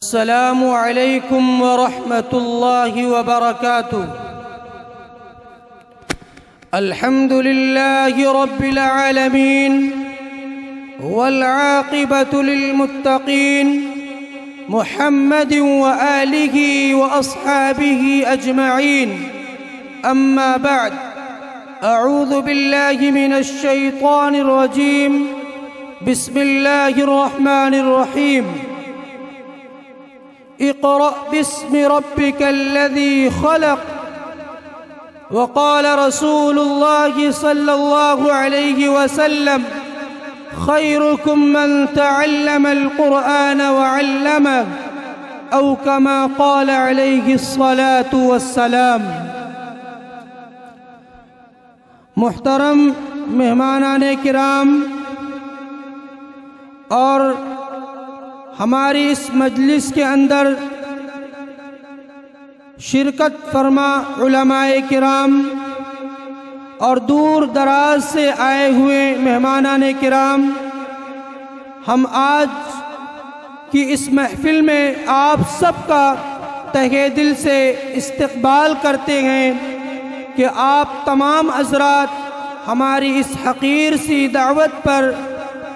السلام عليكم ورحمة الله وبركاته. الحمد لله رب العالمين والعاقبة للمتقين محمد وآله وأصحابه أجمعين. أما بعد، أعوذ بالله من الشيطان الرجيم. بسم الله الرحمن الرحيم. اقرأ باسم ربك الذي خلق. وقال رسول الله صلى الله عليه وسلم: خيركم من تعلم القرآن وعلمه، أو كما قال عليه الصلاة والسلام. محترم مہمانان کرام اور ہماری اس مجلس کے اندر شرکت فرما علماء کرام اور دور دراز سے آئے ہوئے مہمانان کرام، ہم آج کی اس محفل میں آپ سب کا تہہ دل سے استقبال کرتے ہیں کہ آپ تمام حضرات ہماری اس حقیر سی دعوت پر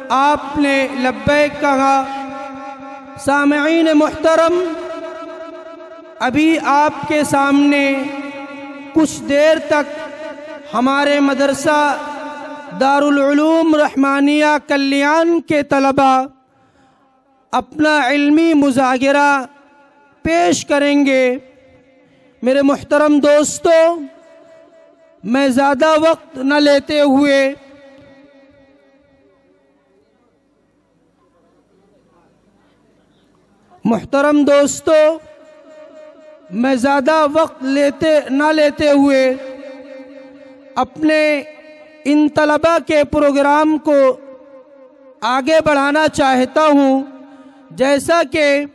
آپ نے لبیک کہا۔ سامعین محترم، ابھی آپ کے سامنے کچھ دیر تک ہمارے مدرسہ دارالعلوم رحمانیہ کلیان کے طلباء اپنا علمی مذاکرہ پیش کریں گے۔ میرے محترم دوستو، میں زیادہ وقت نہ لیتے ہوئے نہ لیتے ہوئے اپنے ان طلباء کے پروگرام کو آگے بڑھانا چاہتا ہوں۔ جیسا کہ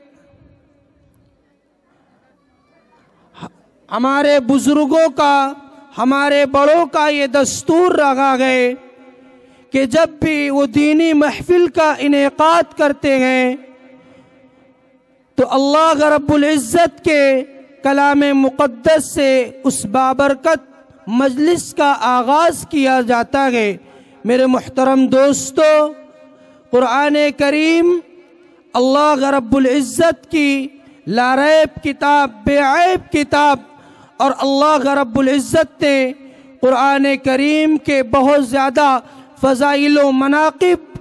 ہمارے بزرگوں کا، ہمارے بڑوں کا یہ دستور رہا ہے کہ جب بھی وہ دینی محفل کا انعقاد کرتے ہیں تو اللہ رب العزت کے کلام مقدس سے اس بابرکت مجلس کا آغاز کیا جاتا ہے۔ میرے محترم دوستو، قرآن کریم اللہ رب العزت کی لاریب کتاب، بے عیب کتاب، اور اللہ رب العزت نے قرآن کریم کے بہت زیادہ فضائل و مناقب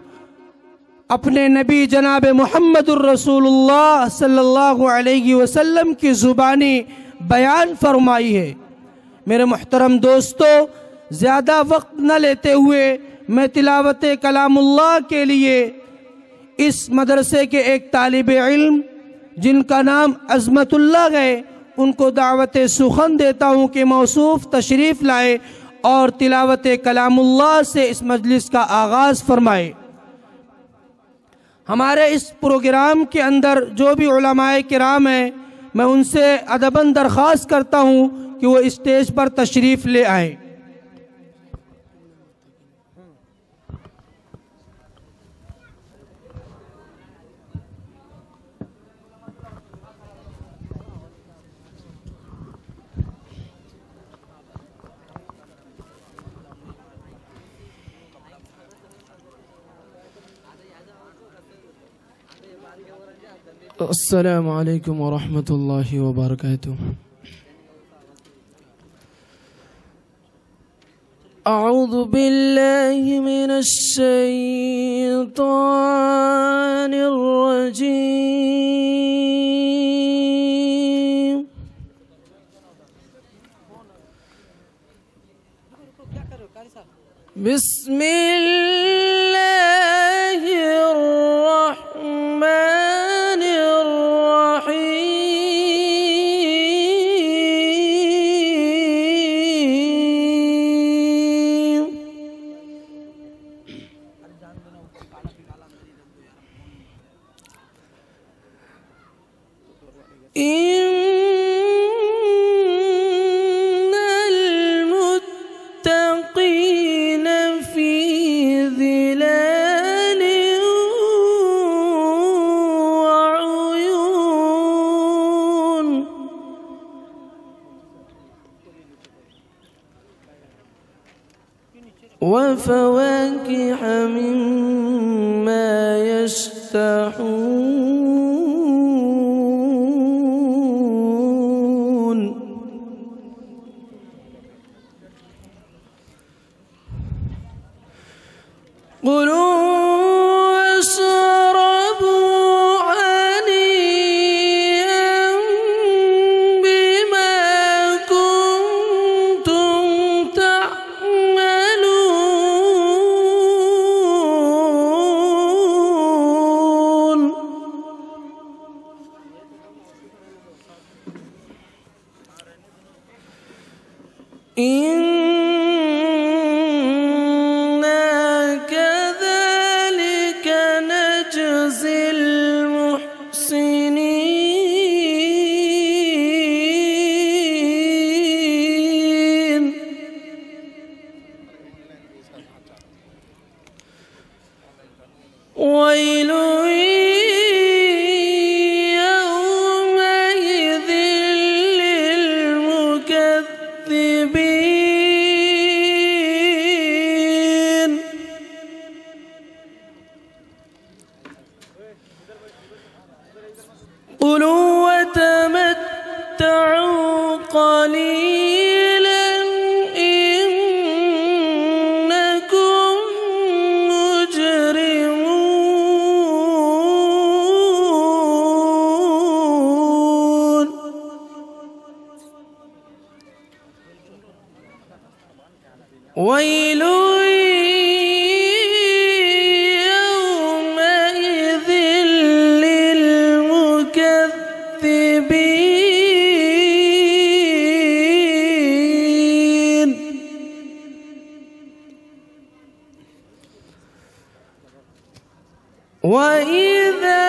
اپنے نبی جناب محمد الرسول اللہ صلی اللہ علیہ وسلم کی زبانی بیان فرمائی ہے۔ میرے محترم دوستو، زیادہ وقت نہ لیتے ہوئے میں تلاوت کلام اللہ کے لیے اس مدرسے کے ایک طالب علم جن کا نام عظمت اللہ ہے، ان کو دعوت سخن دیتا ہوں کہ موصوف تشریف لائے اور تلاوت کلام اللہ سے اس مجلس کا آغاز فرمائے۔ ہمارے اس پروگرام کے اندر جو بھی علماء کرام ہیں، میں ان سے ادباً درخواست کرتا ہوں کہ وہ اسٹیج پر تشریف لے آئیں۔ السلام علیکم ورحمۃ اللہ وبرکاتہ۔ اعوذ باللہ من الشیطان الرجیم۔ بسم اللہ الرحمن الرحیم۔ ان المتقین فی وفواكه مما يشتهون. كلوا واشربوا هنيئا بما كنتم تعملون. كذلك نجزي المحسنين. ويل يومئذ للمكذبين. كلوا وتمتعوا قليلا إنكم مجرمون. ويل يومئذ للمكذبين. وإذا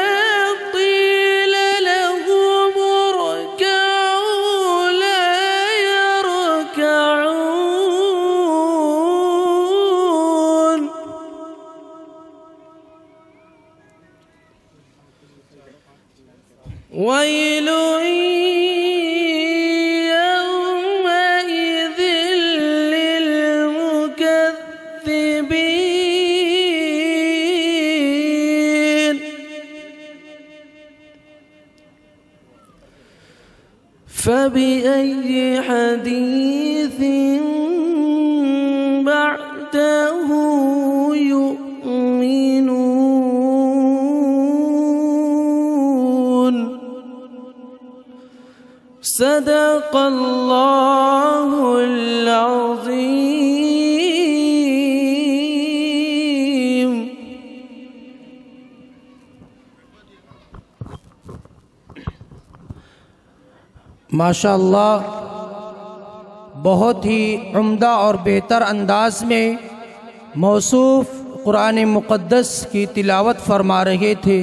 قيل لهم اركعوا لا يركعون. ويل يومئذ للمكذبين. فبأي حديث بعده يؤمنون. صدق الله العظيم. माशाअल्लाह बहुत ही उम्दा और बेहतर अंदाज में मौसूफ़ कुरान मुक़द्दस की तिलावत फरमा रहे थे।